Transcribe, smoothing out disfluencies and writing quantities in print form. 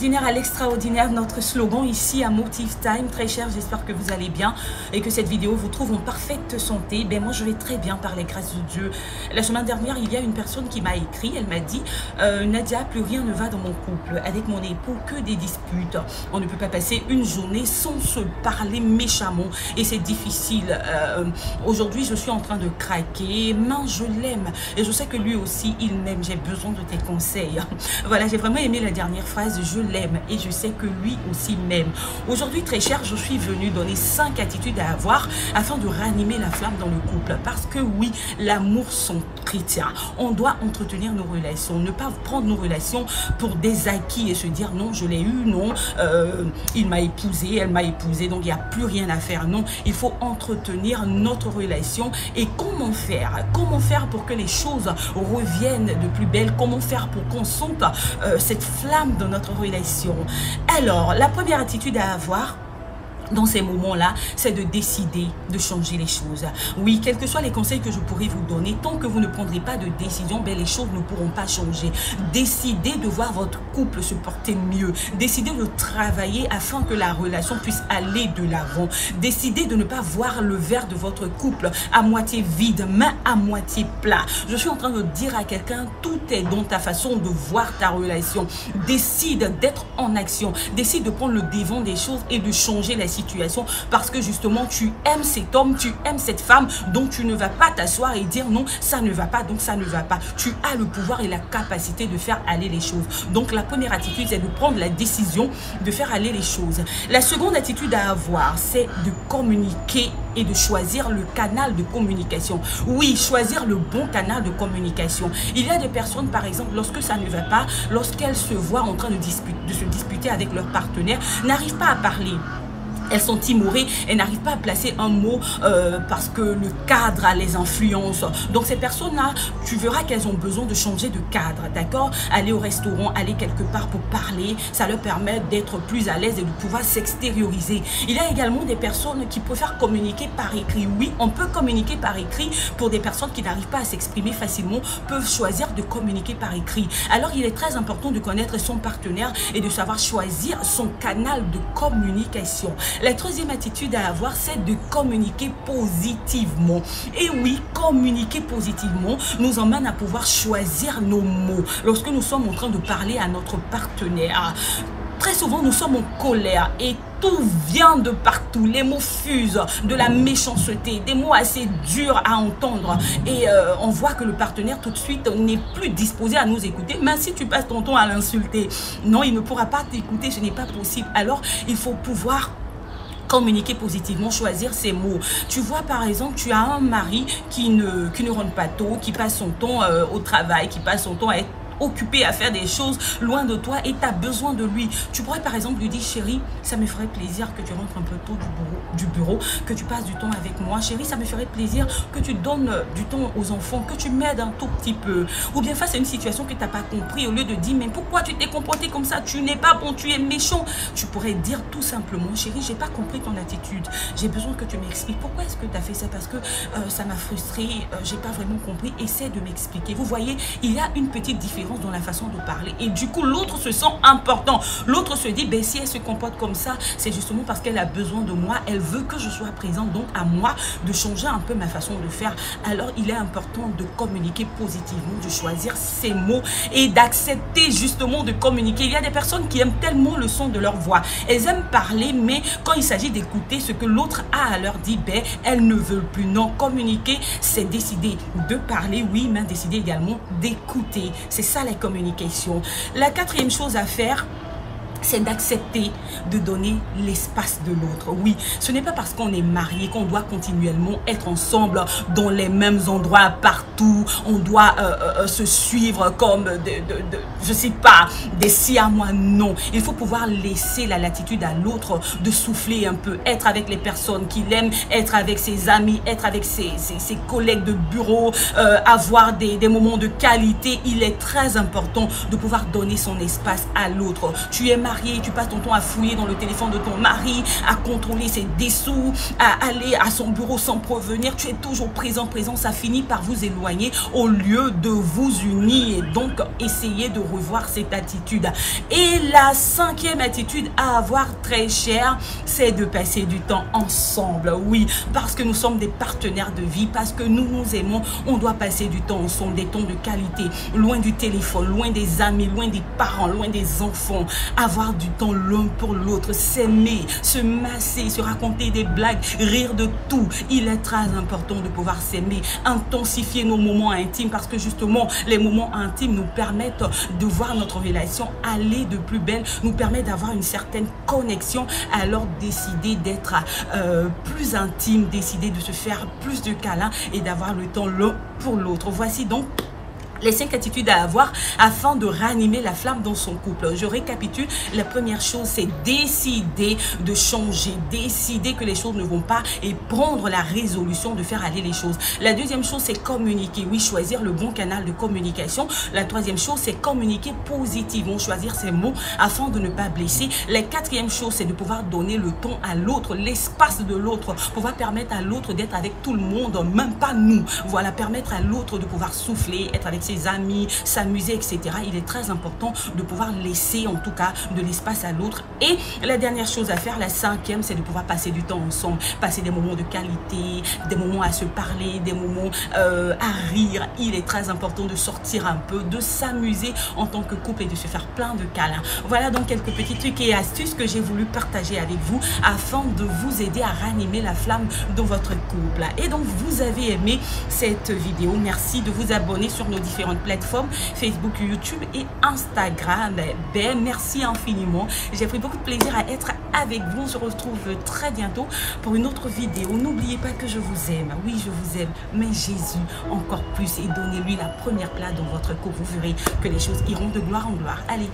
l'ordinaire à l'extraordinaire, notre slogan ici à Motive Time. Très cher, j'espère que vous allez bien et que cette vidéo vous trouve en parfaite santé. Ben moi je vais très bien par les grâces de Dieu. La semaine dernière, il y a une personne qui m'a écrit, elle m'a dit Nadia, plus rien ne va dans mon couple. Avec mon époux, que des disputes. On ne peut pas passer une journée sans se parler méchamment et c'est difficile. Aujourd'hui, je suis en train de craquer. Mince, je l'aime et je sais que lui aussi, il m'aime. J'ai besoin de tes conseils. Voilà, j'ai vraiment aimé la dernière phrase, je l'aime et je sais que lui aussi m'aime. Aujourd'hui, très cher, je suis venue donner 5 attitudes à avoir afin de ranimer la flamme dans le couple. Parce que oui, l'amour sont chrétiens. On doit entretenir nos relations, ne pas prendre nos relations pour des acquis et se dire non, je l'ai eu, non, il m'a épousé, elle m'a épousé, donc il n'y a plus rien à faire. Non, il faut entretenir notre relation. Et comment faire? Comment faire pour que les choses reviennent de plus belle? Comment faire pour qu'on sente cette flamme dans notre relation? Alors, la première attitude à avoir dans ces moments-là, c'est de décider de changer les choses. Oui, quels que soient les conseils que je pourrais vous donner, tant que vous ne prendrez pas de décision, ben les choses ne pourront pas changer. Décidez de voir votre couple se porter mieux. Décidez de travailler afin que la relation puisse aller de l'avant. Décidez de ne pas voir le verre de votre couple à moitié vide, mais à moitié plat. Je suis en train de dire à quelqu'un, tout est dans ta façon de voir ta relation. Décide d'être en action. Décide de prendre le devant des choses et de changer la situation parce que justement tu aimes cet homme, tu aimes cette femme, donc tu ne vas pas t'asseoir et dire non, ça ne va pas, donc ça ne va pas. Tu as le pouvoir et la capacité de faire aller les choses. Donc la première attitude, c'est de prendre la décision de faire aller les choses. La seconde attitude à avoir, c'est de communiquer et de choisir le canal de communication. Oui, choisir le bon canal de communication. Il y a des personnes, par exemple, lorsque ça ne va pas, lorsqu'elles se voient en train de se disputer avec leur partenaire, n'arrivent pas à parler. Elles sont timorées, elles n'arrivent pas à placer un mot parce que le cadre les influence. Donc ces personnes-là, tu verras qu'elles ont besoin de changer de cadre, d'accord? Aller au restaurant, aller quelque part pour parler, ça leur permet d'être plus à l'aise et de pouvoir s'extérioriser. Il y a également des personnes qui préfèrent communiquer par écrit. Oui, on peut communiquer par écrit pour des personnes qui n'arrivent pas à s'exprimer facilement, peuvent choisir de communiquer par écrit. Alors il est très important de connaître son partenaire et de savoir choisir son canal de communication. La troisième attitude à avoir, c'est de communiquer positivement. Et oui, communiquer positivement nous emmène à pouvoir choisir nos mots. Lorsque nous sommes en train de parler à notre partenaire, très souvent nous sommes en colère et tout vient de partout. Les mots fusent, de la méchanceté, des mots assez durs à entendre. Et on voit que le partenaire tout de suite n'est plus disposé à nous écouter. Mais si tu passes ton temps à l'insulter, non, il ne pourra pas t'écouter, ce n'est pas possible. Alors, il faut pouvoir communiquer positivement, choisir ses mots. Tu vois, par exemple, tu as un mari qui ne rentre pas tôt, qui passe son temps au travail, qui passe son temps à être occupé à faire des choses loin de toi et tu as besoin de lui. Tu pourrais par exemple lui dire chérie, ça me ferait plaisir que tu rentres un peu tôt du bureau, que tu passes du temps avec moi. Chérie, ça me ferait plaisir que tu donnes du temps aux enfants, que tu m'aides un tout petit peu. Ou bien face à une situation que tu n'as pas compris, au lieu de dire mais pourquoi tu t'es comporté comme ça, tu n'es pas bon, tu es méchant, tu pourrais dire tout simplement chérie, j'ai pas compris ton attitude, j'ai besoin que tu m'expliques pourquoi est-ce que tu as fait ça, parce que ça m'a frustré, j'ai pas vraiment compris, essaie de m'expliquer. Vous voyez, il y a une petite différence dans la façon de parler et du coup l'autre se sent important. L'autre se dit ben si elle se comporte comme ça, c'est justement parce qu'elle a besoin de moi, elle veut que je sois présente, donc à moi de changer un peu ma façon de faire. Alors il est important de communiquer positivement, de choisir ses mots et d'accepter justement de communiquer. Il y a des personnes qui aiment tellement le son de leur voix, elles aiment parler, mais quand il s'agit d'écouter ce que l'autre a à leur dire, ben elles ne veulent plus. Non, communiquer, c'est décider de parler, oui, mais décider également d'écouter. C'est ça la communication. La quatrième chose à faire, c'est d'accepter de donner l'espace de l'autre. Oui, ce n'est pas parce qu'on est marié qu'on doit continuellement être ensemble dans les mêmes endroits partout. On doit se suivre comme je sais pas, des siamois. Non, il faut pouvoir laisser la latitude à l'autre de souffler un peu, être avec les personnes qu'il aime, être avec ses amis, être avec ses collègues de bureau, avoir des moments de qualité. Il est très important de pouvoir donner son espace à l'autre. Tu es marié, marié, tu passes ton temps à fouiller dans le téléphone de ton mari, à contrôler ses dessous, à aller à son bureau sans prévenir, tu es toujours présent, ça finit par vous éloigner au lieu de vous unir. Et donc, essayez de revoir cette attitude. Et la cinquième attitude à avoir, très chère, c'est de passer du temps ensemble. Oui, parce que nous sommes des partenaires de vie, parce que nous nous aimons, on doit passer du temps ensemble, des temps de qualité, loin du téléphone, loin des amis, loin des parents, loin des enfants. Avoir du temps l'un pour l'autre, s'aimer, se masser, se raconter des blagues, rire de tout. Il est très important de pouvoir s'aimer, intensifier nos moments intimes, parce que justement, les moments intimes nous permettent de voir notre relation aller de plus belle, nous permettent d'avoir une certaine connexion, alors décider d'être plus intime, décider de se faire plus de câlins et d'avoir le temps l'un pour l'autre. Voici donc les 5 attitudes à avoir afin de ranimer la flamme dans son couple. Je récapitule. La première chose, c'est décider de changer, décider que les choses ne vont pas et prendre la résolution de faire aller les choses. La deuxième chose, c'est communiquer. Oui, choisir le bon canal de communication. La troisième chose, c'est communiquer positivement, choisir ses mots afin de ne pas blesser. La quatrième chose, c'est de pouvoir donner le temps à l'autre, l'espace de l'autre, pouvoir permettre à l'autre d'être avec tout le monde, même pas nous. Voilà, permettre à l'autre de pouvoir souffler, être avec ses amis, s'amuser, etc. Il est très important de pouvoir laisser en tout cas de l'espace à l'autre. Et la dernière chose à faire, la cinquième, c'est de pouvoir passer du temps ensemble, passer des moments de qualité, des moments à se parler, des moments à rire. Il est très important de sortir un peu, de s'amuser en tant que couple et de se faire plein de câlins. Voilà donc quelques petits trucs et astuces que j'ai voulu partager avec vous afin de vous aider à ranimer la flamme dans votre couple. Et donc vous avez aimé cette vidéo, merci de vous abonner sur nos différentes plateformes Facebook, YouTube et Instagram. Ben, merci infiniment. J'ai pris beaucoup de plaisir à être avec vous. On se retrouve très bientôt pour une autre vidéo. N'oubliez pas que je vous aime. Oui, je vous aime. Mais Jésus encore plus. Et donnez-lui la première place dans votre couple. Vous verrez que les choses iront de gloire en gloire. Allez.